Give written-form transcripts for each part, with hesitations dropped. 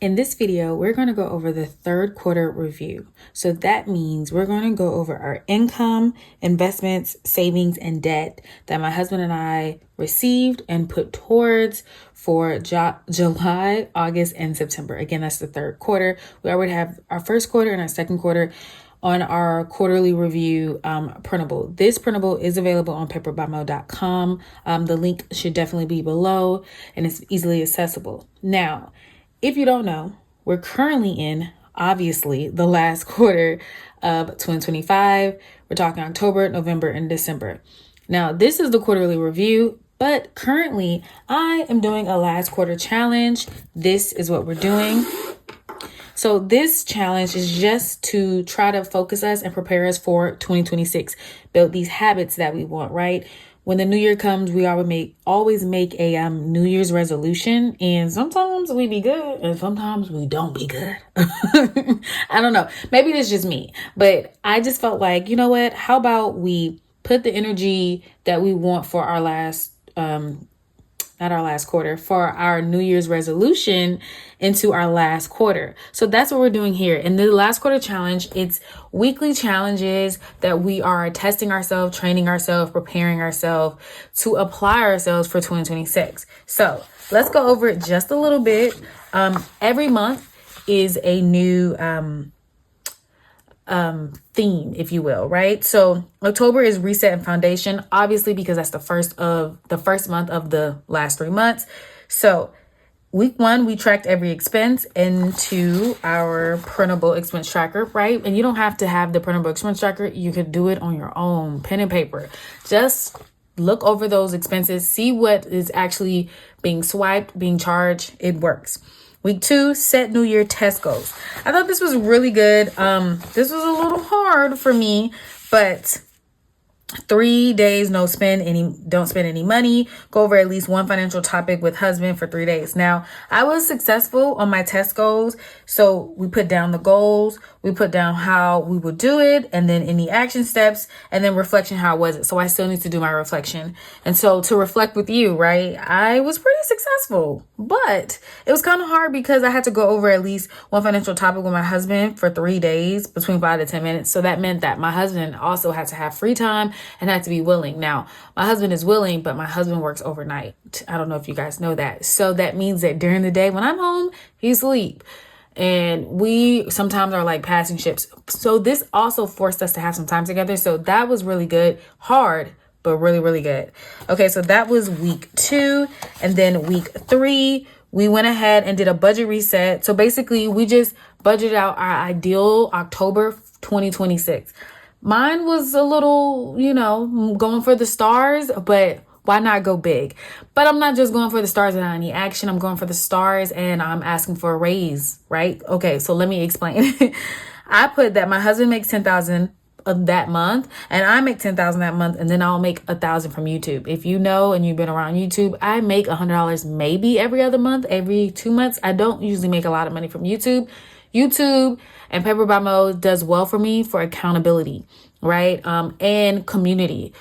In this video, we're going to go over the third quarter review. So that means we're going to go over our income, investments, savings, and debt that my husband and I received and put towards for July, August, and September. Again, that's the third quarter. We already have our first quarter and our second quarter on our quarterly review printable. This printable is available on paperbymo.com. The link should definitely be below and it's easily accessible. Now, if you don't know, we're currently in, obviously, the last quarter of 2025. We're talking October, November, and December. Now, this is the quarterly review, but currently I am doing a last quarter challenge. This is what we're doing. So this challenge is just to try to focus us and prepare us for 2026, build these habits that we want, right? When the new year comes, we always make a New Year's resolution, and sometimes we be good and sometimes we don't be good. I don't know. Maybe it's just me, but I just felt like, you know what? How about we put the energy that we want for our for our New Year's resolution into our last quarter. So that's what we're doing here. In the last quarter challenge, it's weekly challenges that we are testing ourselves, training ourselves, preparing ourselves to apply ourselves for 2026. So let's go over it just a little bit. Every month is a new theme, if you will, right? So October is reset and foundation, obviously, because that's the first month of the last 3 months. So week 1, we tracked every expense into our printable expense tracker, right? And you don't have to have the printable expense tracker. You could do it on your own, pen and paper. Just look over those expenses, see what is actually being swiped, being charged. It works. Week 2, set New Year test goals. I thought this was really good. This was a little hard for me, but 3 days, don't spend any money. Go over at least one financial topic with husband for 3 days. Now, I was successful on my test goals. So we put down the goals, we put down how we would do it, and then any action steps, and then reflection, how was it? So I still need to do my reflection. And so to reflect with you, right? I was pretty successful, but it was kind of hard because I had to go over at least one financial topic with my husband for 3 days, between 5 to 10 minutes. So that meant that my husband also had to have free time and had to be willing. Now, my husband is willing, but my husband works overnight. I don't know if you guys know that. So that means that during the day when I'm home, he's asleep. And we sometimes are like passing ships. So this also forced us to have some time together. So that was really good. Hard, but really, really good. Okay, so that was week 2. And then week 3, we went ahead and did a budget reset. So basically, we just budgeted out our ideal October 2026. Mine was a little, going for the stars, but why not go big? But I'm not just going for the stars without any action. I'm going for the stars and I'm asking for a raise, right? Okay, so let me explain. I put that my husband makes $10,000 that month and I make $10,000 that month, and then I'll make $1,000 from YouTube. If you know and you've been around YouTube, I make $100 maybe every other month, every 2 months. I don't usually make a lot of money from YouTube. YouTube and Paper by Mo does well for me for accountability, right? And community.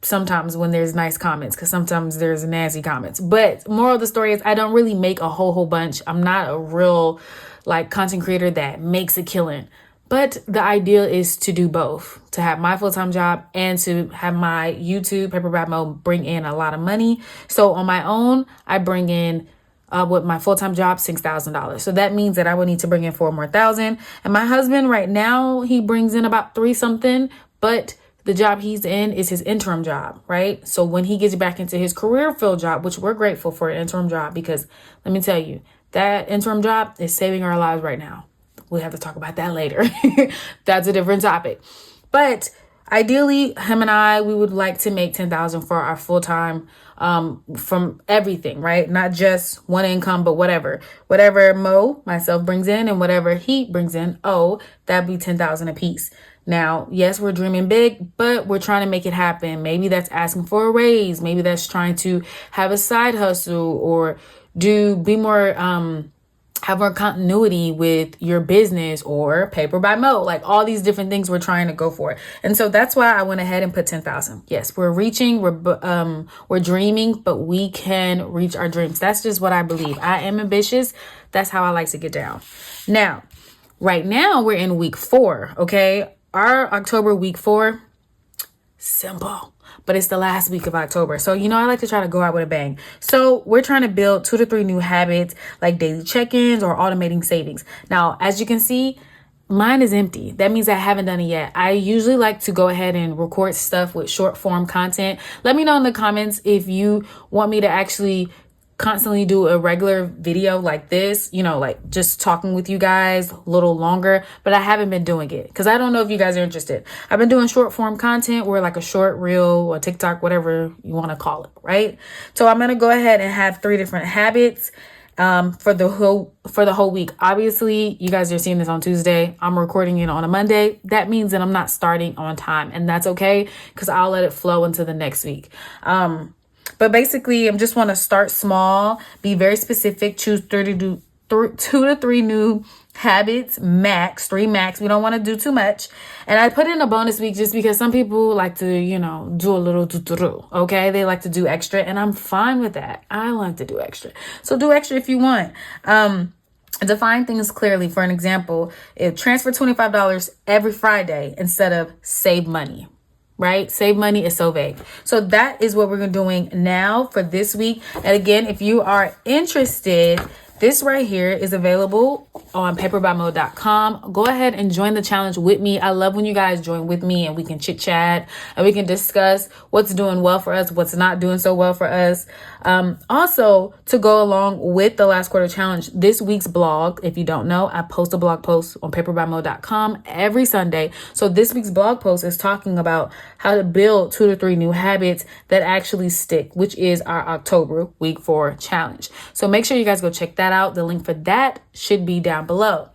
Sometimes when there's nice comments, because sometimes there's nasty comments. But moral of the story is I don't really make a whole bunch. I'm not a real content creator that makes a killing. But the idea is to do both, to have my full-time job and to have my YouTube, Paper by Mo, bring in a lot of money. So on my own, I bring in with my full-time job, $6,000. So that means that I would need to bring in $4,000 more. And my husband right now, he brings in about 3 something, but the job he's in is his interim job, right? So when he gets back into his career field job, which we're grateful for an interim job, because let me tell you, that interim job is saving our lives right now. We'll have to talk about that later. That's a different topic. But ideally, him and I, we would like to make $10,000 for our full-time from everything, right? Not just one income, but whatever Mo, myself, brings in and whatever he brings in, that'd be $10,000 a piece. Now, yes, we're dreaming big, but we're trying to make it happen. Maybe that's asking for a raise. Maybe that's trying to have a side hustle or be more have more continuity with your business or paper by mo, like all these different things we're trying to go for. And so that's why I went ahead and put 10,000. Yes, we're reaching, we're dreaming, but we can reach our dreams. That's just what I believe. I am ambitious. That's how I like to get down. Now, right now we're in week 4. Okay. Our October week 4, simple, but it's the last week of October. So, I like to try to go out with a bang. So we're trying to build 2 to 3 new habits like daily check-ins or automating savings. Now, as you can see, mine is empty. That means I haven't done it yet. I usually like to go ahead and record stuff with short form content. Let me know in the comments if you want me to actually constantly do a regular video like this, like just talking with you guys a little longer, but I haven't been doing it because I don't know if you guys are interested. I've been doing short form content or like a short reel or TikTok, whatever you want to call it, right? So I'm going to go ahead and have 3 different habits for the whole week. Obviously, you guys are seeing this on Tuesday. I'm recording it on a Monday. That means that I'm not starting on time, and that's okay because I'll let it flow into the next week. But basically, I just want to start small, be very specific, choose 2 to 3 new habits, max, 3 max. We don't want to do too much. And I put in a bonus week just because some people like to, do a little do. Okay. They like to do extra, and I'm fine with that. I like to do extra. So do extra if you want. Define things clearly. For an example, if transfer $25 every Friday instead of save money. Right? Save money is so vague. So that is what we're doing now for this week. And again, if you are interested, this right here is available on paperbymo.com. Go ahead and join the challenge with me. I love when you guys join with me and we can chit chat and we can discuss what's doing well for us, what's not doing so well for us. Also, to go along with the last quarter challenge, this week's blog, if you don't know, I post a blog post on paperbymo.com every Sunday. So this week's blog post is talking about how to build 2 to 3 new habits that actually stick, which is our October week 4 challenge. So make sure you guys go check that out. The link for that should be down below.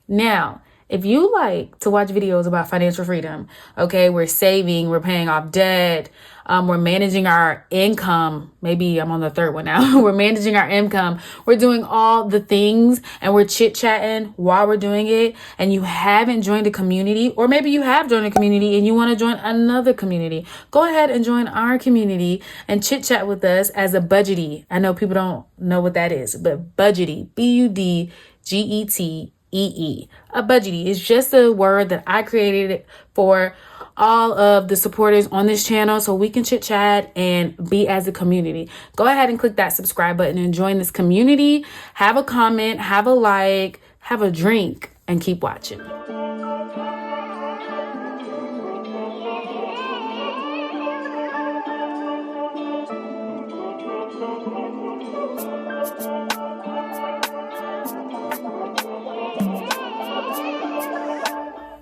Now, if you like to watch videos about financial freedom, okay, we're saving, we're paying off debt, we're managing our income. Maybe I'm on the 3rd one now. We're managing our income. We're doing all the things and we're chit-chatting while we're doing it. And you haven't joined a community, or maybe you have joined a community and you want to join another community. Go ahead and join our community and chit-chat with us as a budgetie. I know people don't know what that is, but budgetie, BUDGETEE. A budgetie is just a word that I created for all of the supporters on this channel so we can chit chat and be as a community. Go ahead and click that subscribe button and join this community. Have a comment, have a like, have a drink, and keep watching.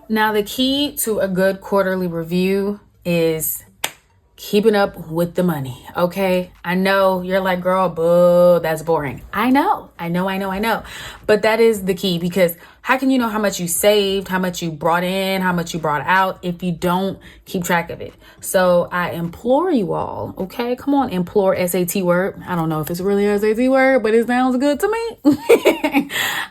Now, the key to a good quarterly review is keeping up with the money. Okay. I know you're like, girl, boo, that's boring. I know. But that is the key, because how can you know how much you saved, how much you brought in, how much you brought out if you don't keep track of it? So I implore you all, okay, come on, implore, SAT word. I don't know if it's really a SAT word, but it sounds good to me.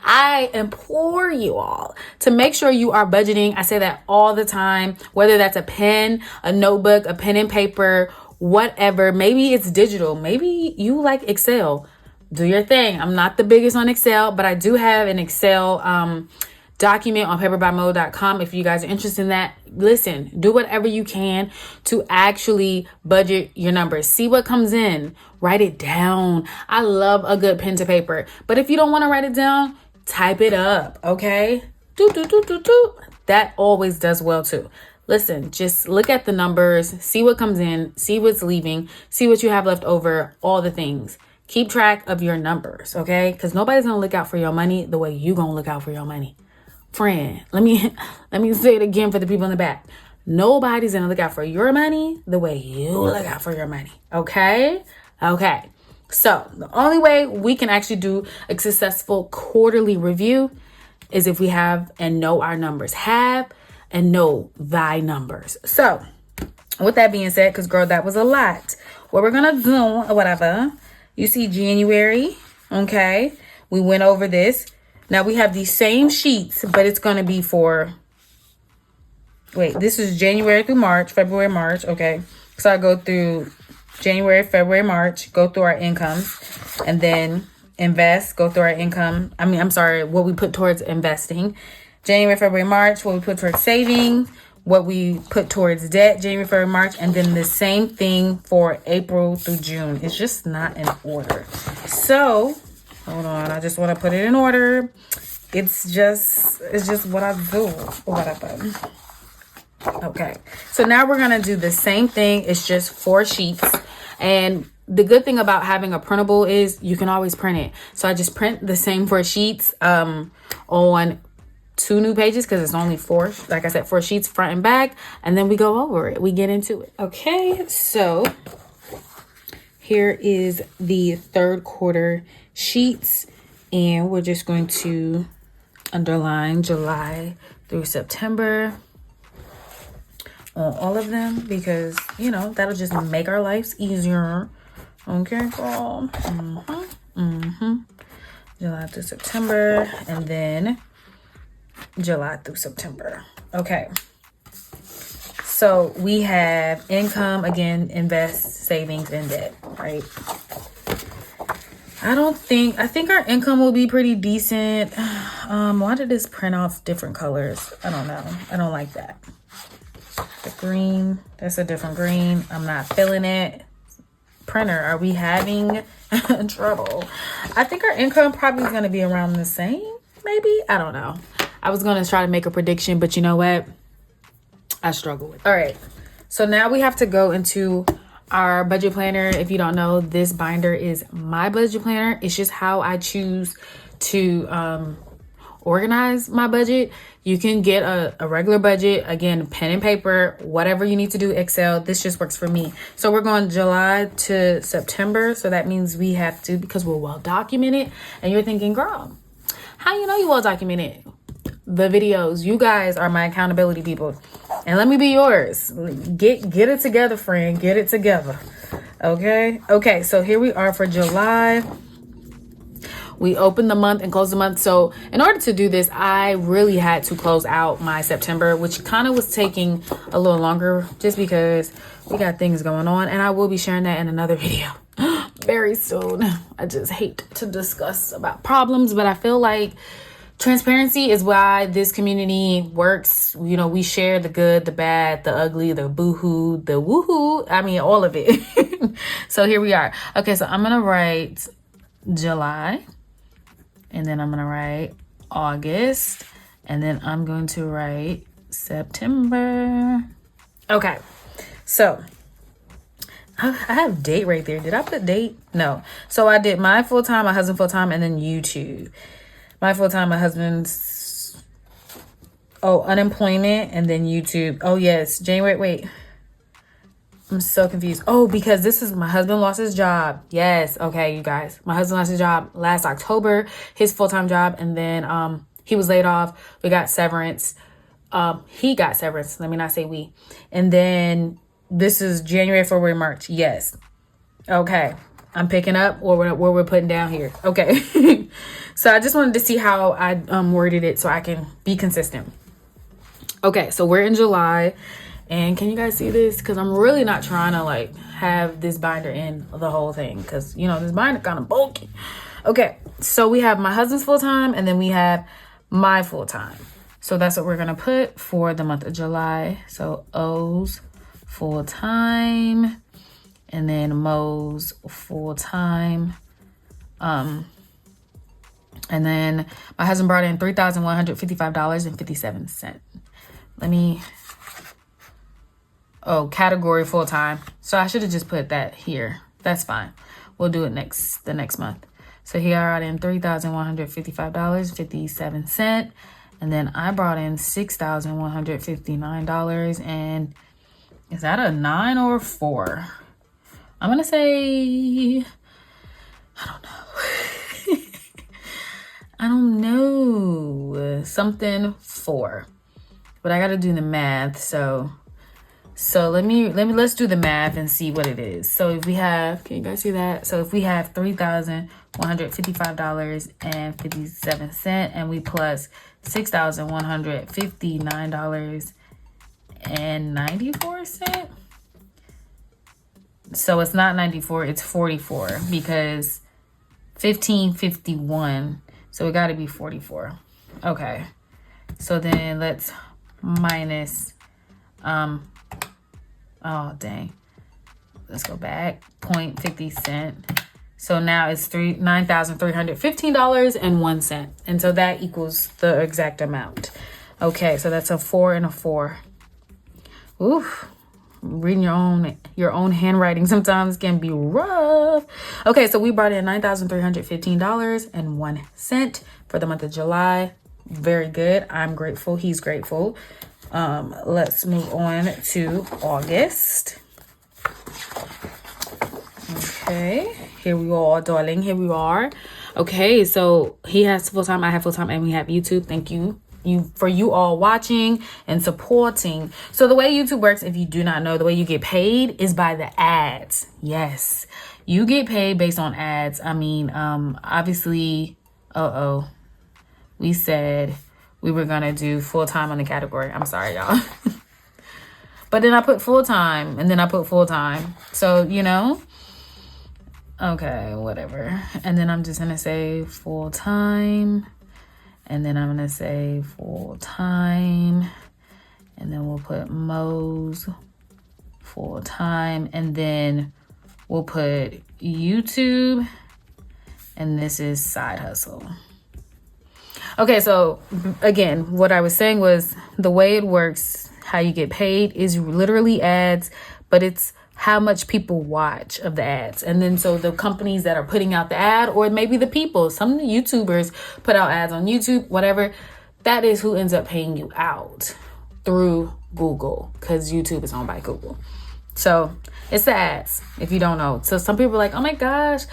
I implore you all to make sure you are budgeting. I say that all the time, whether that's a pen, a notebook, a pen and paper, whatever. Maybe it's digital. Maybe you like Excel. Do your thing. I'm not the biggest on Excel, but I do have an Excel document on paperbymo.com. If you guys are interested in that, listen, do whatever you can to actually budget your numbers. See what comes in. Write it down. I love a good pen to paper. But if you don't want to write it down, type it up, okay? That always does well too. Listen, just look at the numbers, see what comes in, see what's leaving, see what you have left over, all the things. Keep track of your numbers, okay? Because nobody's going to look out for your money the way you going to look out for your money. Friend, let me say it again for the people in the back. Nobody's going to look out for your money the way you look out for your money, okay? Okay. So the only way we can actually do a successful quarterly review is if we have and know our numbers. Have and know thy numbers. So with that being said, because girl, that was a lot. What we're going to do, whatever. You see January, okay? We went over this. Now we have these same sheets, but it's going to be for, wait, this is January through March, February, March. Okay. So I go through January, February, March, go through our incomes, and then invest, go through our income. I'm sorry, what we put towards investing. January, February, March, what we put towards saving, what we put towards debt, January, February, March, and then the same thing for April through June. It's just not in order. So, hold on, I just want to put it in order. It's just what I do. Whatever. Okay, so now we're gonna do the same thing. It's just 4 sheets, and the good thing about having a printable is you can always print it. So I just print the same 4 sheets on 2 new pages because it's only 4, like I said, 4 sheets front and back, and then we go over it. We get into it. Okay, so here is the 3rd quarter sheets, and we're just going to underline July through September on all of them because, you know, that'll just make our lives easier. Okay, girl. July through September, and then July through September. Okay. So we have income, again, invest, savings, and debt, right? I think our income will be pretty decent. Why did this print off different colors? I don't know. I don't like that. The green, that's a different green. I'm not feeling it. Printer, are we having trouble? I think our income probably is going to be around the same, maybe. I don't know. I was going to try to make a prediction, but you know what? I struggle with it. All right. So now we have to go into our budget planner. If you don't know, this binder is my budget planner. It's just how I choose to organize my budget. You can get a regular budget, again, pen and paper, whatever you need to do, Excel. This just works for me. So we're going July to September. So that means we have to, because we're well documented. And you're thinking, girl, how you know you well documented? The videos. You guys are my accountability people. And let me be yours. Get it together, friend. Get it together. Okay, so here we are for July. We opened the month and closed the month. So in order to do this, I really had to close out my September, which kind of was taking a little longer just because we got things going on. And I will be sharing that in another video very soon. I just hate to discuss about problems, but I feel like transparency is why this community works. You know, we share the good, the bad, the ugly, the boo-hoo, the woohoo. I mean, all of it. So here we are. Okay, so I'm going to write July. And then I'm going to write August. And then I'm going to write September. Okay. So I have date right there. Did I put date? No. So I did my full-time, my husband full-time, and then YouTube. My full-time, my husband's, unemployment, and then YouTube. Oh, yes. January, wait. I'm so confused. Oh, because this is my husband lost his job. Yes. Okay, you guys. My husband lost his job last October, his full-time job, and then he was laid off. We got severance. He got severance. Let me not say we. And then this is January, February, March. Yes. Okay. I'm picking up what we're putting down here. Okay. So I just wanted to see how I worded it so I can be consistent. Okay, so we're in July. And can you guys see this? Because I'm really not trying to like have this binder in the whole thing. Because, you know, this binder kind of bulky. Okay, so we have my husband's full-time and then we have my full-time. So that's what we're going to put for the month of July. So O's full-time. And then Mo's full-time. And then my husband brought in $3,155.57. Let me... Oh, category full-time. So I should have just put that here. That's fine. We'll do it the next month. So here I brought in $3,155.57. And then I brought in $6,159. And is that a 9 or a 4? I'm going to say, I don't know. I don't know. Something 4. But I got to do the math. So So let's do the math and see what it is. So if we have, can you guys see that? So if we have $3,155.57 and we plus $6,159.94. So it's not 94, it's 44 because 1551. So it got to be 44. Okay. So then let's minus, oh dang. Let's go back, 0.50 cent. So now it's $9,315.01. And so that equals the exact amount. Okay, so that's a 4 and a 4. Oof. Reading your own handwriting sometimes can be rough. Okay, so we brought in $9,315.01 for the month of July. Very good. I'm grateful. He's grateful. Let's move on to August. Okay, here we are, darling. Here we are. Okay, so he has full-time, I have full-time, and we have YouTube. Thank you for you all watching and supporting. So the way YouTube works, if you do not know, the way you get paid is by the ads. Yes, you get paid based on ads. I mean, obviously, we said we were gonna do full-time on the category. I'm sorry, y'all. But then I put full-time and then I put full-time. So, you know, okay, whatever. And then I'm just gonna say full-time. And then I'm going to say full-time. And then we'll put Mo's full-time. And then we'll put YouTube. And this is side hustle. Okay, so again, what I was saying was the way it works, how you get paid is literally ads, but it's how much people watch of the ads. And then so the companies that are putting out the ad, or maybe the people, some YouTubers put out ads on YouTube, whatever, that is who ends up paying you out through Google, because YouTube is owned by Google. So it's the ads, if you don't know. So some people are like, oh my gosh,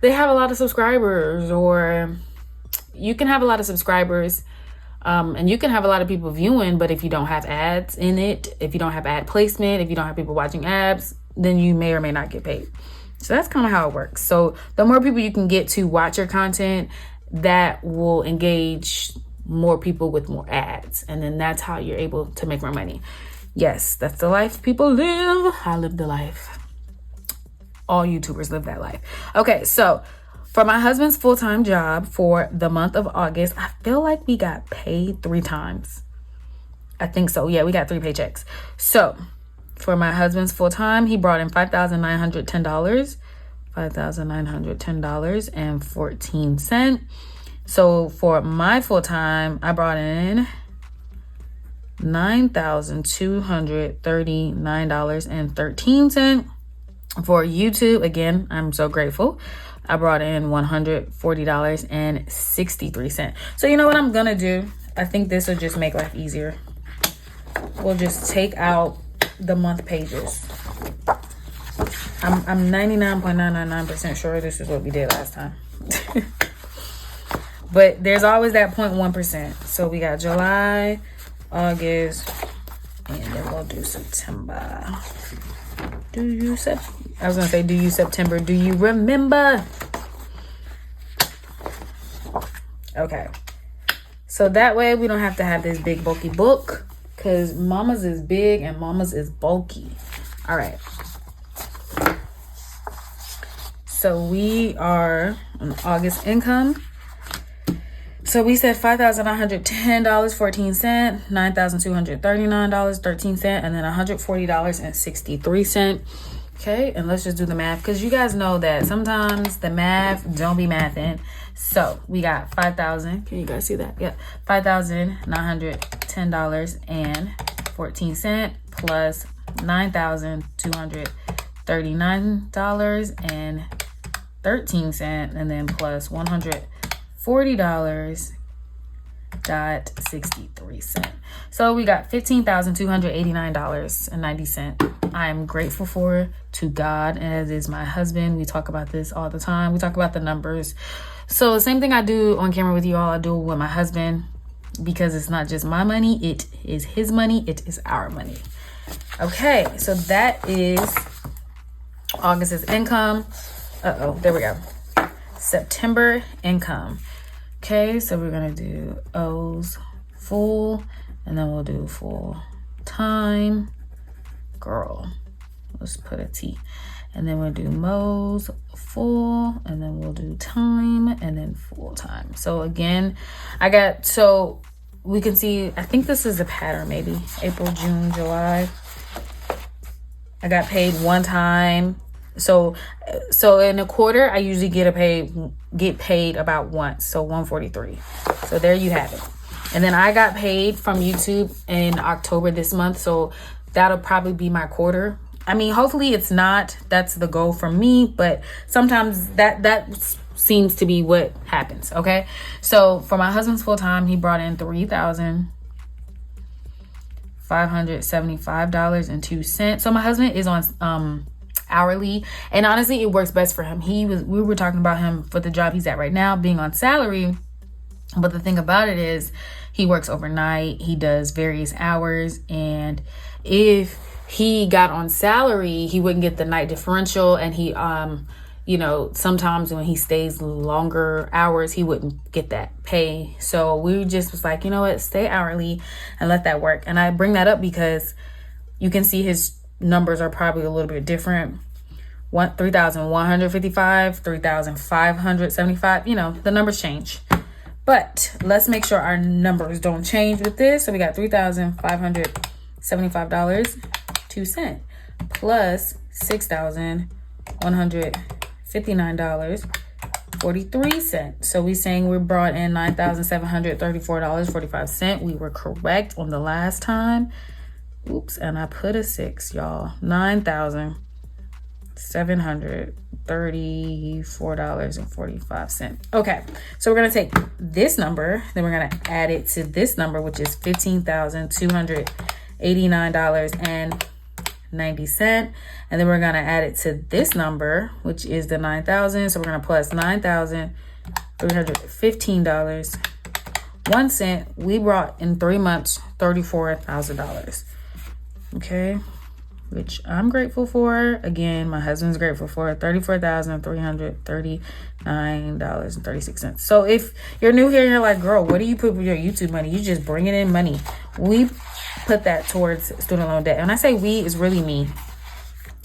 they have a lot of subscribers, or you can have a lot of subscribers and you can have a lot of people viewing, but if you don't have ads in it, if you don't have ad placement, if you don't have people watching ads, then you may or may not get paid. So that's kind of how it works. So the more people you can get to watch your content, that will engage more people with more ads. And then that's how you're able to make more money. Yes, that's the life people live. I live the life. All YouTubers live that life. Okay, so for my husband's full-time job for the month of August, I feel like we got paid 3 times. I think so. Yeah, we got 3 paychecks. So for my husband's full-time, he brought in $5,910. $5,910.14. So for my full-time, I brought in $9,239.13. For YouTube, again, I'm so grateful, I brought in $140.63. So you know what I'm gonna do? I think this will just make life easier. We'll just take out the month pages. I'm 99.999% sure this is what we did last time. But there's always that 0.1%. So we got July, August, and then we'll do September. Do you September? Do you remember? Okay. So that way we don't have to have this big bulky book, because mama's is big and mama's is bulky. All right. So we are on August income. So we said $5,910.14, $9,239.13, and then $140.63. Okay, and let's just do the math, because you guys know that sometimes the math don't be mathing. So we got 5,000. Can you guys see that? Yeah, $5,910.14 plus $9,239.13, and then plus $140.63. So we got $15,289.90. I am grateful for to God, as is my husband. We talk about this all the time. We talk about the numbers. So the same thing I do on camera with you all, I do with my husband, because it's not just my money, it is his money, it is our money. Okay, so that is August's income. There we go. September income. Okay, so we're gonna do O's full, and then we'll do full time. Girl, let's put a T. And then we'll do Mo's full, and then we'll do time, and then full time. So again, so we can see, I think this is a pattern, maybe April, June, July. I got paid one time. So in a quarter, I usually get paid about once. So $143. So there you have it. And then I got paid from YouTube in October this month. So that'll probably be my quarter. I mean, hopefully it's not. That's the goal for me. But sometimes that seems to be what happens. Okay. So for my husband's full time, he brought in $3,575.02. So my husband is on hourly, and honestly it works best for him. We were talking about him for the job he's at right now being on salary, but the thing about it is he works overnight, he does various hours, and if he got on salary he wouldn't get the night differential, and he sometimes when he stays longer hours he wouldn't get that pay. So we just was like, you know what, stay hourly and let that work. And I bring that up because you can see his numbers are probably a little bit different. 3,155, 3,575, the numbers change. But let's make sure our numbers don't change with this. So we got $3,575.02 plus $6,159.43. So we saying we brought in $9,734.45. We were correct on the last time. Oops, and I put a 6, y'all. $9,734.45. Okay, so we're gonna take this number, then we're gonna add it to this number, which is $15,289.90, and then we're gonna add it to this number, which is the 9,000. So we're gonna plus $9,315.01. We brought in 3 months $34,000. Okay, which I'm grateful for. Again, my husband's grateful for. $34,339.36. So if you're new here and you're like, girl, what do you put with your YouTube money? You just bringing in money. We put that towards student loan debt. And when I say we, it's really me.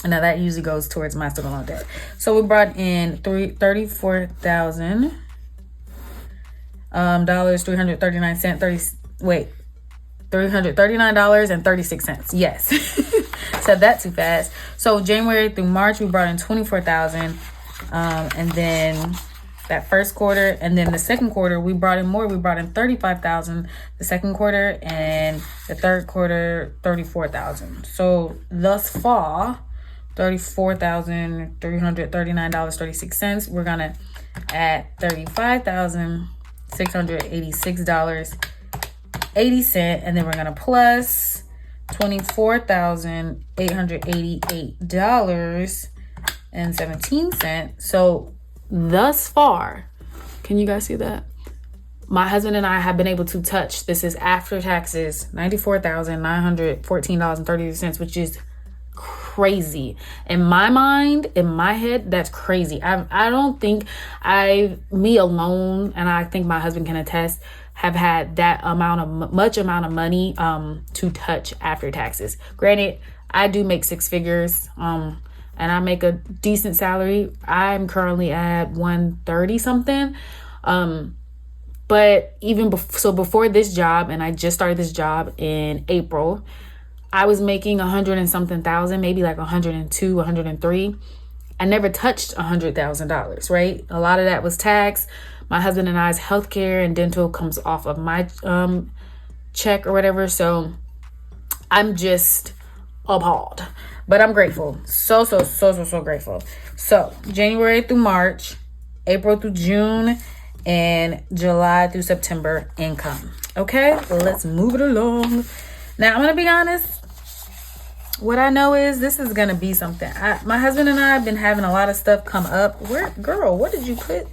Now that usually goes towards my student loan debt. So we brought in $34,000 $339.36. Yes. Said that too fast. So January through March, we brought in $24,000. And then that first quarter, and then the second quarter, we brought in more. We brought in $35,000 the second quarter, and the third quarter, $34,000. So thus far, $34,339.36. We're gonna add $35,686.80, and then we're gonna plus $24,888.17. So thus far, can you guys see that? My husband and I have been able to touch, this is after taxes, $94,914.30, which is crazy. In my mind, in my head, that's crazy. I don't think me alone, and I think my husband can attest, have had that much amount of money to touch after taxes. Granted, I do make 6 figures, and I make a decent salary. I'm currently at 130 something. But even before this job, and I just started this job in April, I was making 100 and something thousand, maybe like 102, 103. I never touched $100,000, right? A lot of that was tax. My husband and I's healthcare and dental comes off of my check or whatever. So I'm just appalled, but I'm grateful. So grateful. So January through March, April through June, and July through September income. Okay, let's move it along. Now I'm gonna be honest. What I know is this is gonna be something. My husband and I have been having a lot of stuff come up. Girl, what did you put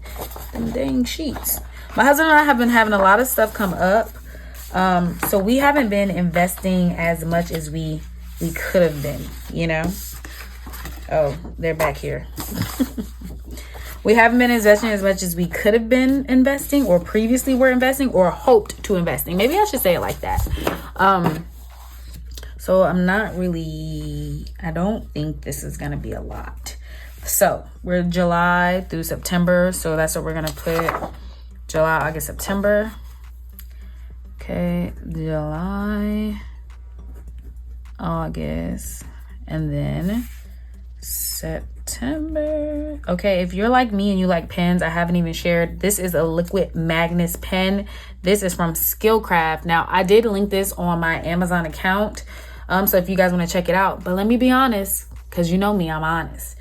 them dang sheets? My husband and I have been having a lot of stuff come up. So we haven't been investing as much as we we could have been, you know? Oh, they're back here. We haven't been investing as much as we could have been investing, or previously were investing, or hoped to investing. Maybe I should say it like that. So I don't think this is going to be a lot. So we're July through September. So that's what we're going to put. July, August, September. Okay, July, August, and then September. Okay, if you're like me and you like pens, I haven't even shared. This is a liquid Magnus pen. This is from Skillcraft. Now, I did link this on my Amazon account. So if you guys want to check it out, but let me be honest, because you know me, I'm honest.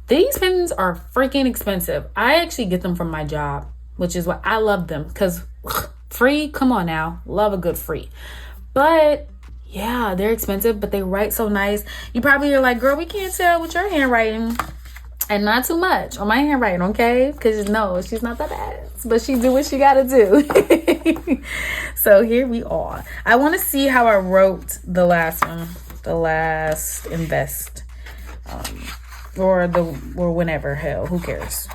These pens are freaking expensive. I actually get them from my job, which is why I love them, because free, come on now, love a good free. But yeah, they're expensive, but they write so nice. You probably are like, girl, we can't tell with your handwriting, and not too much on my handwriting, okay? Because no, she's not that ass, but she do what she gotta do. So here we are. I want to see how I wrote the last one, the last invest, or whenever, hell, who cares?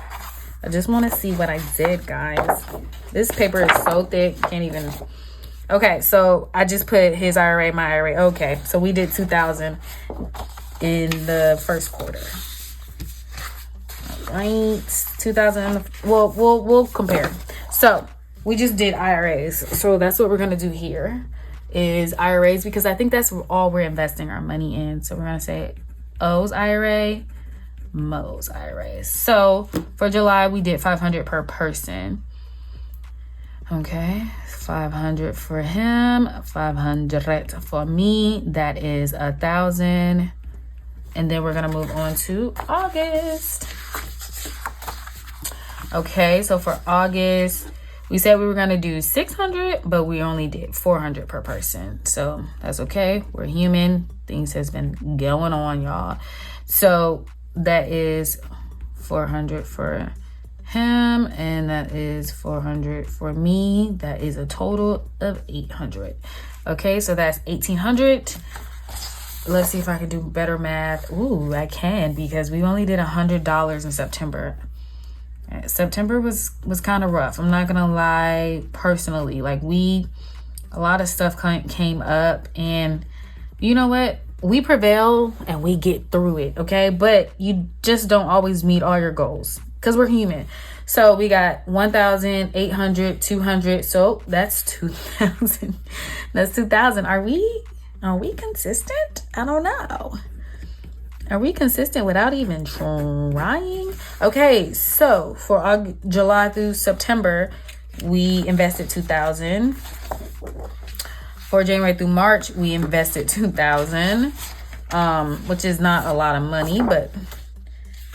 I just want to see what I did, guys. This paper is so thick, can't even. Okay, so I just put his IRA, my IRA. Okay, so we did 2,000 in the first quarter. All right, 2,000. Well, we'll compare. So we just did IRAs. So that's what we're gonna do here, is IRAs, because I think that's all we're investing our money in. So we're gonna say O's IRA, Mo's IRA. So for July, we did 500 per person. Okay, 500 for him, 500 for me. That is 1,000. And then we're gonna move on to August. Okay, so for August, we said we were gonna do 600, but we only did 400 per person. So that's okay. We're human. Things has been going on, y'all. So that is 400 for him, and that is 400 for me. That is a total of 800. Okay, so that's 1,800. Let's see if I can do better math. Ooh, I can, because we only did $100 in September. September was kind of rough. I'm not gonna lie. Personally, like, a lot of stuff came up, and you know what? We prevail and we get through it. Okay, but you just don't always meet all your goals, because we're human. So we got 1,800, 200. So that's 2,000. That's 2,000. Are we consistent? I don't know. Are we consistent without even trying? Okay, so for July through September, we invested 2,000. For January through March, we invested 2,000, which is not a lot of money, but.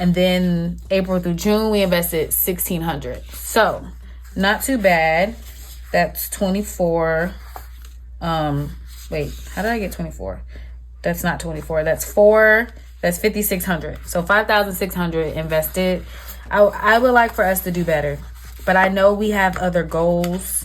And then April through June, we invested 1,600. So not too bad. That's 24. Wait, how did I get 24? That's not 24. That's 4. That's 5,600. So 5,600 invested. I would like for us to do better, but I know we have other goals,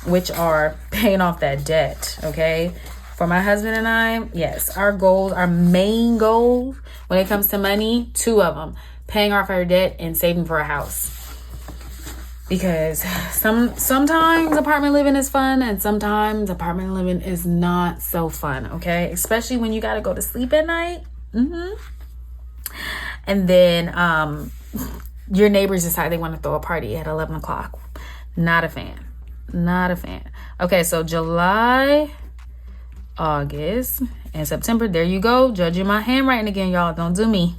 which are paying off that debt. Okay. For my husband and I, yes, our main goals when it comes to money, 2 of them: paying off our debt and saving for a house. Because sometimes apartment living is fun, and sometimes apartment living is not so fun, okay? Especially when you got to go to sleep at night. And then your neighbors decide they want to throw a party at 11 o'clock. Not a fan. Okay, so July, August, and September. There you go. Judging my handwriting again, y'all. Don't do me.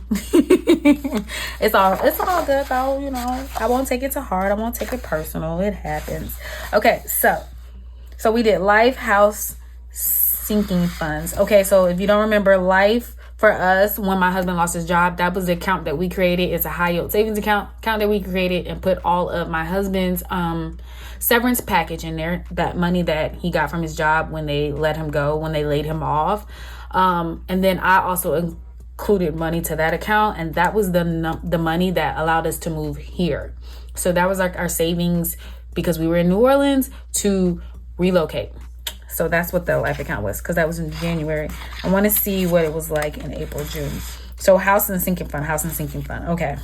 It's all good though, you know. I won't take it to heart. I won't take it personal. It happens. Okay, so we did life, house, sinking funds. Okay, so if you don't remember, life for us, when my husband lost his job, that was the account that we created. It's a high yield savings account that we created and put all of my husband's severance package in there, that money that he got from his job when they let him go, when they laid him off. And then I also included money to that account, and that was the money that allowed us to move here. So that was like our savings, because we were in New Orleans, to relocate. So that's what the life account was, because that was in January. I want to see what it was like in April, June. So house and sinking fund, house and sinking fund. Okay.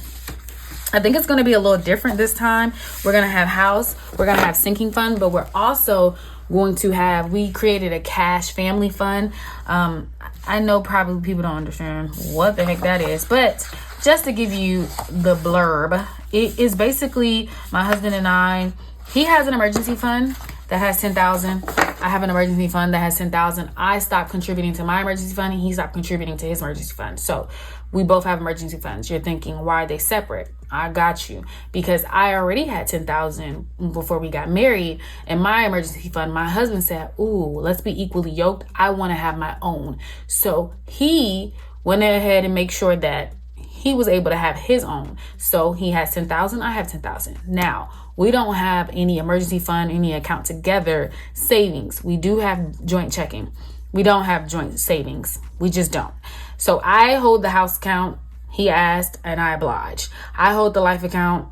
I think it's going to be a little different this time. We're going to have house, we're going to have sinking fund, but we're also going to have, we created a cash family fund. I know probably people don't understand what the heck that is, but just to give you the blurb, it is basically my husband and I, he has an emergency fund that has 10,000. I have an emergency fund that has 10,000. I stopped contributing to my emergency fund and he stopped contributing to his emergency fund. So we both have emergency funds. You're thinking, why are they separate? I got you. Because I already had 10,000 before we got married in my emergency fund. My husband said, ooh, let's be equally yoked. I want to have my own. So he went ahead and make sure that he was able to have his own. So he has 10,000. I have 10,000. Now, we don't have any emergency fund, any account together savings. We do have joint checking. We don't have joint savings. We just don't. So I hold the house account. He asked and I obliged. I hold the life account.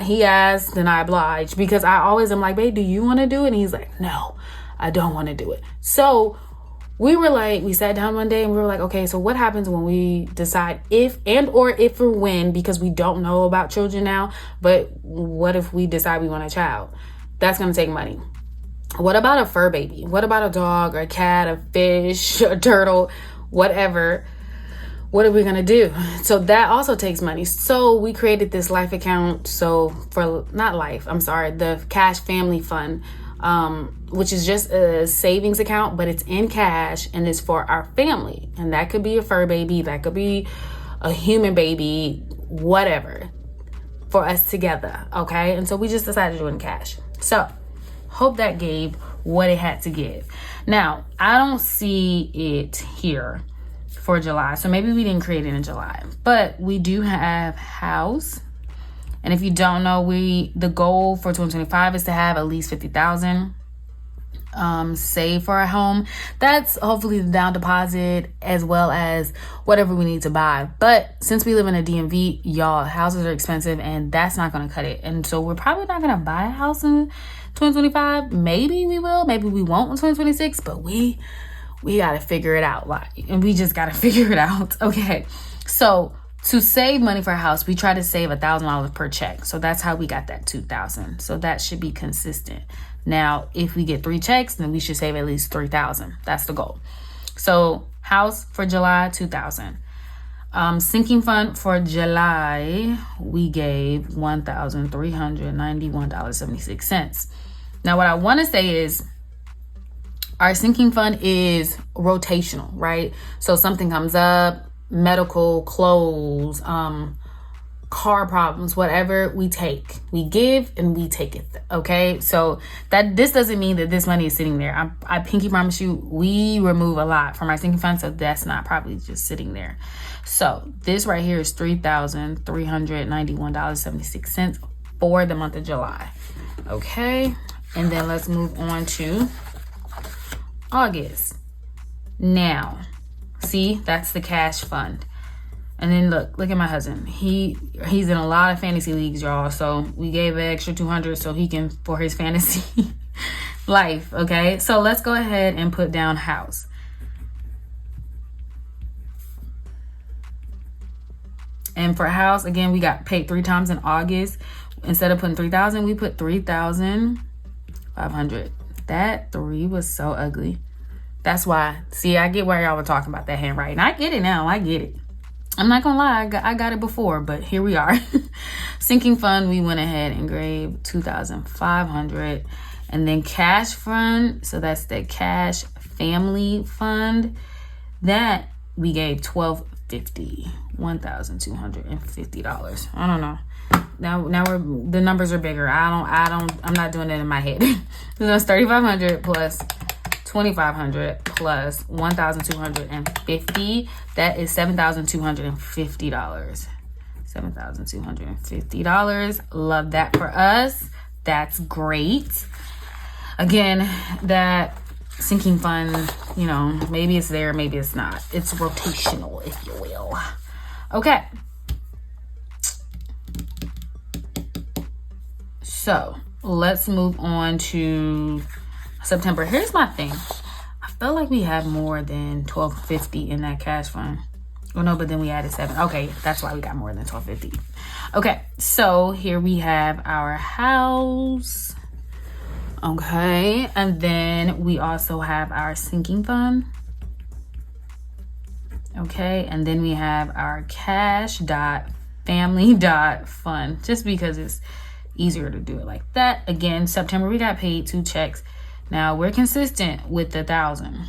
He asked and I obliged, because I always am like, babe, do you want to do it? And he's like, no, I don't want to do it. So we sat down one day and we were like, okay, so what happens when we decide if or when, because we don't know about children now, but what if we decide we want a child? That's going to take money. What about a fur baby? What about a dog or a cat, a fish, a turtle, whatever? What are we going to do? So that also takes money. So we created this life account. So the cash family fund, which is just a savings account, but it's in cash and it's for our family. And that could be a fur baby. That could be a human baby, whatever, for us together. Okay. And so we just decided to do it in cash. So hope that gave what it had to give. Now, I don't see it here for July. So maybe we didn't create it in July, but we do have house. And if you don't know, the goal for 2025 is to have at least 50,000 saved for our home. That's hopefully the down deposit as well as whatever we need to buy. But since we live in a DMV, y'all, houses are expensive and that's not going to cut it. And so we're probably not going to buy a house in 2025. Maybe we will, maybe we won't in 2026, but we got to figure it out. And we just got to figure it out. Okay. So to save money for a house, we try to save $1,000 per check. So that's how we got that $2,000. So that should be consistent. Now, if we get 3 checks, then we should save at least $3,000. That's the goal. So house for July, $2,000. Sinking fund for July, we gave $1,391.76. Now, what I want to say is our sinking fund is rotational, right? So something comes up, medical, clothes, car problems, whatever, we give and we take it. Okay. So this doesn't mean that this money is sitting there. I pinky promise you, we remove a lot from our sinking fund. So that's not probably just sitting there. So this right here is $3,391.76 for the month of July. Okay. And then let's move on to August. Now, see, that's the cash fund. And then look at my husband. He's in a lot of fantasy leagues, y'all. So we gave an extra $200 so he can, for his fantasy life. Okay. So let's go ahead and put down house. And for house, again, we got paid 3 times in August. Instead of putting 3,000, we put 3,500. That 3 was so ugly. That's why. See, I get why y'all were talking about that handwriting. I get it now. I get it. I'm not gonna lie, I got it before, but here we are. Sinking fund, we went ahead and engraved 2,500. And then cash fund, so that's the cash family fund, that we gave $1,250, $1,250. I don't know. Now the numbers are bigger. I'm not doing it in my head. So that's 3,500 plus 2,500 plus 1,250. That is $7,250. $7,250. Love that for us. That's great. Again, that sinking fund, maybe it's there, maybe it's not. It's rotational, if you will. Okay. So let's move on to September. Here's my thing. I felt like we had more than $1,250 in that cash fund. Oh no, but then we added 7. Okay, that's why we got more than $1,250. Okay, so here we have our house. Okay, and then we also have our sinking fund. Okay, and then we have our cash.family.fund, just because it's easier to do it like that. Again, September we got paid 2 checks. Now we're consistent with the 1,000.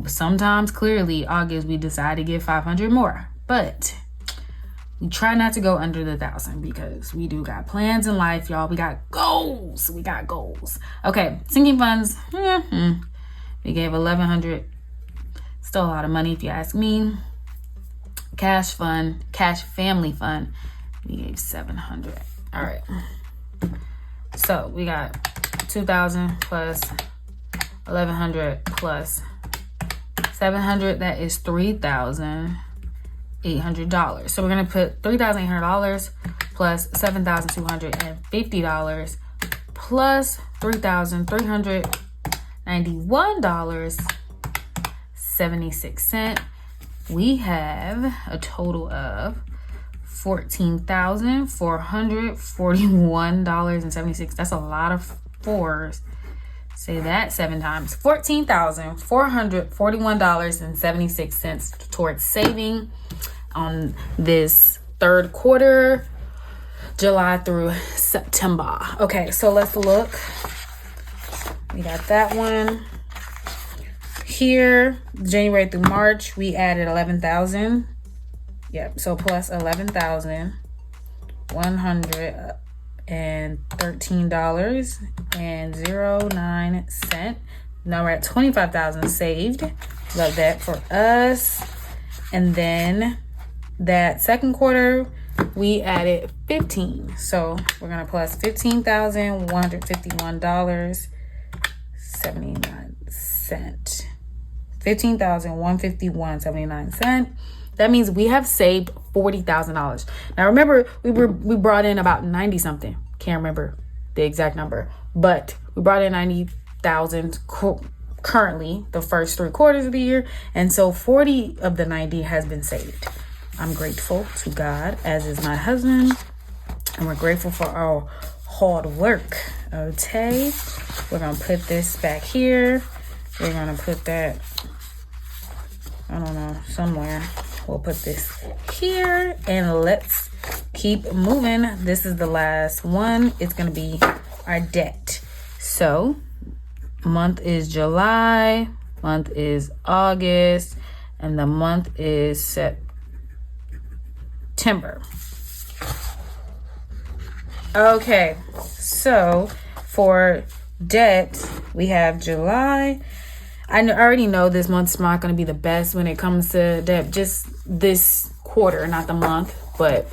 Sometimes, clearly, August we decide to give 500 more, but we try not to go under the 1,000 because we do got plans in life, y'all. We got goals. Okay, sinking funds. We gave 1,100. Still a lot of money if you ask me. Cash family fund. We gave 700. All right. So we got 2,000 plus 1,100 plus 700. That is $3,800. So we're gonna put $3,800 plus $7,250 plus $3,391.76. We have a total of $14,441.76. That's a lot of fours. Say that 7 times. $14,441.76 towards saving on this third quarter, July through September. Okay, so let's look. We got that one. Here, January through March, we added 11,000. Yep, so plus $11,113.09. Now we're at 25,000 saved. Love that for us. And then that second quarter, we added 15. So we're gonna plus $15,151.79. $15,151.79. That means we have saved $40,000. Now remember, we brought in about 90 something. Can't remember the exact number, but we brought in 90,000 currently the first 3 quarters of the year, and so 40 of the 90 has been saved. I'm grateful to God, as is my husband, and we're grateful for our hard work. Okay, we're gonna put this back here. We're gonna put that, I don't know, somewhere. We'll put this here and let's keep moving. This is the last one. It's going to be our debt. So month is July, month is August, and the month is September. Okay, so for debt, we have July. I already know this month's not going to be the best when it comes to debt, just this quarter, not the month, but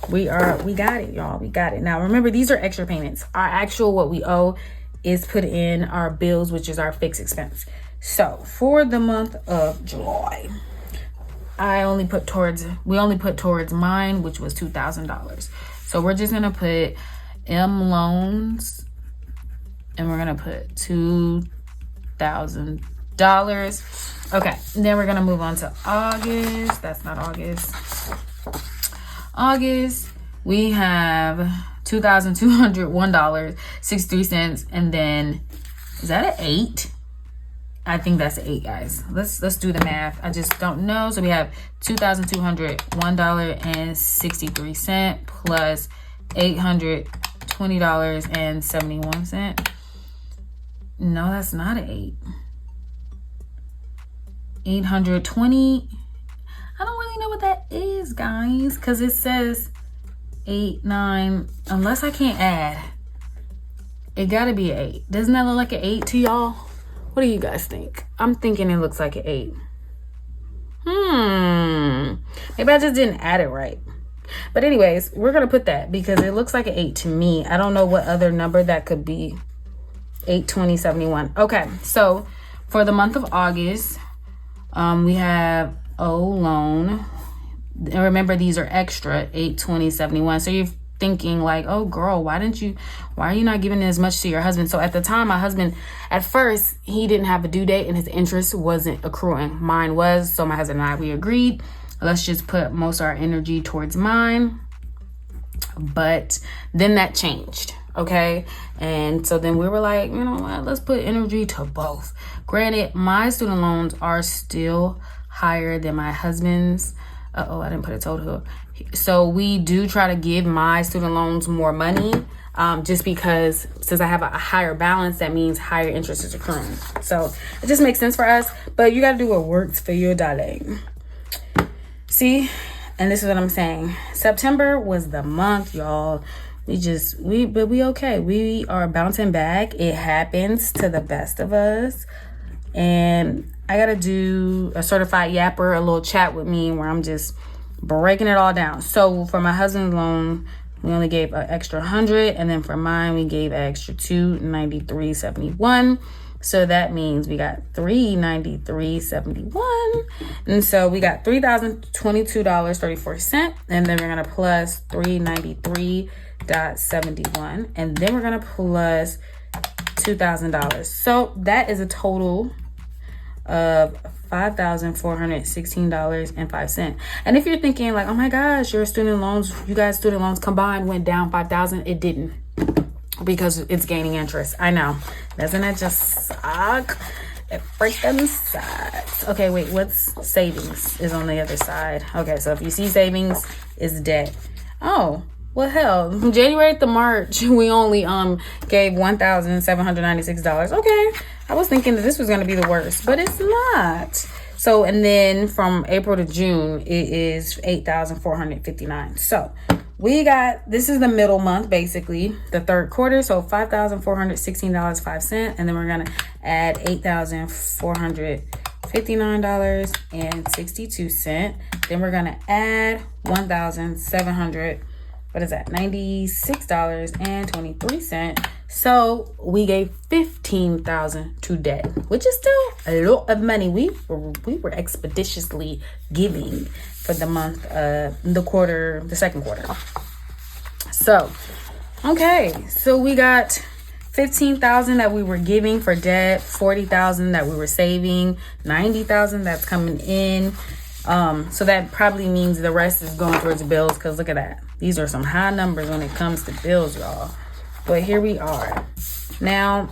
we got it, y'all. We got it. Now, remember, these are extra payments. Our actual, what we owe is put in our bills, which is our fixed expense. So for the month of July, we only put towards mine, which was $2,000. So we're just going to put M loans, and we're going to put $2,000. Okay, then we're gonna move on to August. That's not August. August, we have $2,201.63, and then is that an 8? I think that's an 8, guys. Let's do the math. I just don't know. So we have $2,201.63 plus $820.71. No, that's not an 8. 820. I don't really know what that is, guys, because it says 8, 9. Unless I can't add, it gotta be an 8. Doesn't that look like an 8 to y'all? What do you guys think? I'm thinking it looks like an 8. Maybe I just didn't add it right. But anyways, we're gonna put that because it looks like an 8 to me. I don't know what other number that could be. 820.71. Okay, so for the month of August, we have O loan. And remember, these are extra, 820.71. So you're thinking like, oh girl, why are you not giving as much to your husband? So at the time, my husband, at first, he didn't have a due date and his interest wasn't accruing. Mine was. So my husband and I, we agreed, let's just put most of our energy towards mine. But then that changed. Okay. And so then we were like, you know what, let's put energy to both. Granted, my student loans are still higher than my husband's. I didn't put a total. So we do try to give my student loans more money, just because since I have a higher balance, that means higher interest is accruing. So it just makes sense for us, but you got to do what works for your darling. See, and this is what I'm saying. September was the month, y'all. But we okay. We are bouncing back. It happens to the best of us. And I got to do a certified yapper, a little chat with me where I'm just breaking it all down. So for my husband's loan, we only gave an extra 100. And then for mine, we gave an extra 293.71. So that means we got $393.71. And so we got $3,022.34. And then we're going to plus $393.71. And then we're going to plus $2,000. So that is a total of $5,416.05. And if you're thinking like, oh my gosh, you guys' student loans combined went down $5,000, it didn't, because it's gaining interest. I know. Doesn't that just suck? It freaking sucks. Okay, wait, what's savings is on the other side. Okay, so if you see savings, it's debt. Oh, well, hell, from January to March, we only gave $1,796. Okay, I was thinking that this was going to be the worst, but it's not. So, and then from April to June, it is $8,459. So, this is the middle month, basically, the third quarter. So, $5,416.05. And then we're going to add $8,459.62. Then we're going to add $96.23. So we gave $15,000 to debt, which is still a lot of money. We were expeditiously giving for the month, the second quarter. So, okay, so we got $15,000 that we were giving for debt, $40,000 that we were saving, $90,000 that's coming in. So that probably means the rest is going towards bills, because look at that. These are some high numbers when it comes to bills, y'all. But here we are. Now,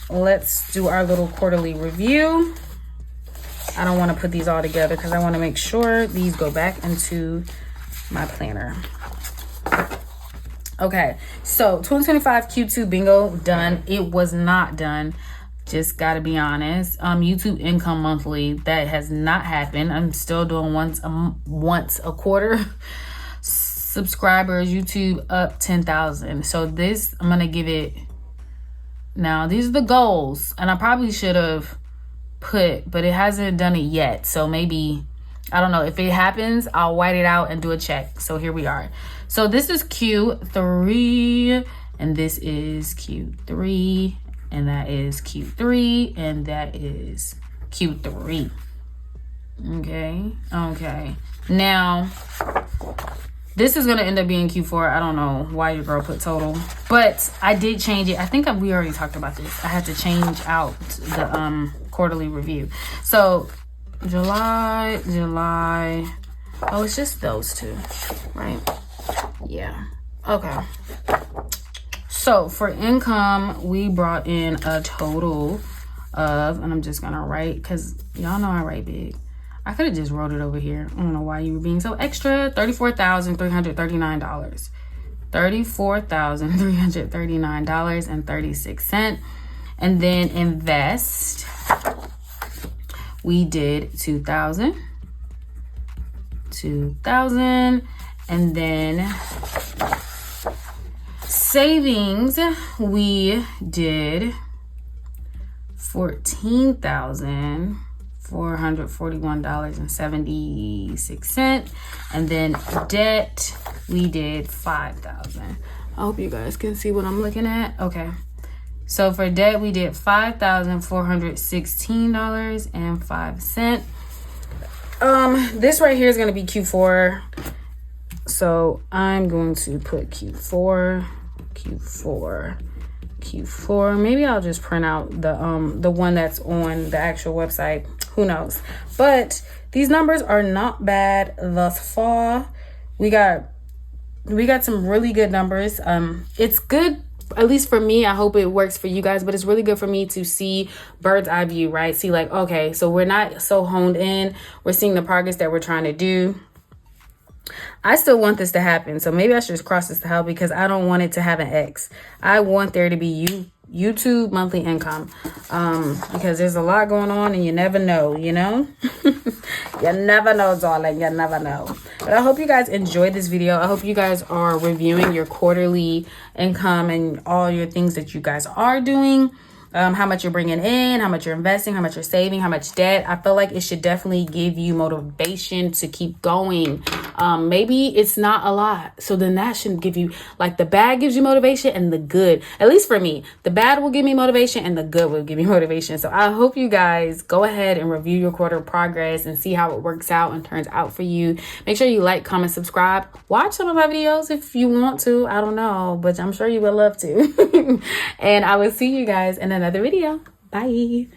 let's do our little quarterly review. I don't want to put these all together because I want to make sure these go back into my planner. Okay, so 2025 Q2 bingo done. It was not done. Just gotta be honest. YouTube income monthly, that has not happened. I'm still doing once a quarter. Subscribers, YouTube up 10,000. So this, I'm gonna give it. Now these are the goals, and I probably should have put, but it hasn't done it yet. So maybe, I don't know. If it happens, I'll white it out and do a check. So here we are. So this is Q3, and this is Q3. And that is Q3, and that is Q3. Okay. Now, this is going to end up being Q4. I don't know why your girl put total, but I did change it. I think we already talked about this. I had to change out the quarterly review. So, July. Oh, it's just those two, right? Yeah. Okay. So for income, we brought in a total of, and I'm just going to write, because y'all know I write big. I could have just wrote it over here. I don't know why you were being so extra. $34,339. $34,339.36. And then invest, we did $2,000. And then savings, we did $14,441.76. And then debt, we did $5,000. I hope you guys can see what I'm looking at. Okay. So for debt, we did $5,416.05. This right here is going to be Q4. So I'm going to put Q4. Maybe I'll just print out the one that's on the actual website. Who knows? But these numbers are not bad thus far. We got some really good numbers. It's good, at least for me. I hope it works for you guys, but it's really good for me to see bird's eye view, right? See, like, okay, so we're not so honed in. We're seeing the progress that we're trying to do. I still want this to happen, so maybe I should just cross this out because I don't want it to have an X. I want there to be YouTube monthly income, because there's a lot going on and you never know, you know. You never know, darling. You never know. But I hope you guys enjoyed this video. I hope you guys are reviewing your quarterly income and all your things that you guys are doing. How much you're bringing in, how much you're investing, how much you're saving, how much debt. I feel like it should definitely give you motivation to keep going. Maybe it's not a lot. So then that shouldn't give you, like, the bad gives you motivation and the good, at least for me, the bad will give me motivation and the good will give me motivation. So I hope you guys go ahead and review your quarter progress and see how it works out and turns out for you. Make sure you like, comment, subscribe. Watch some of my videos if you want to. I don't know, but I'm sure you would love to. And I will see you guys in another video. Bye.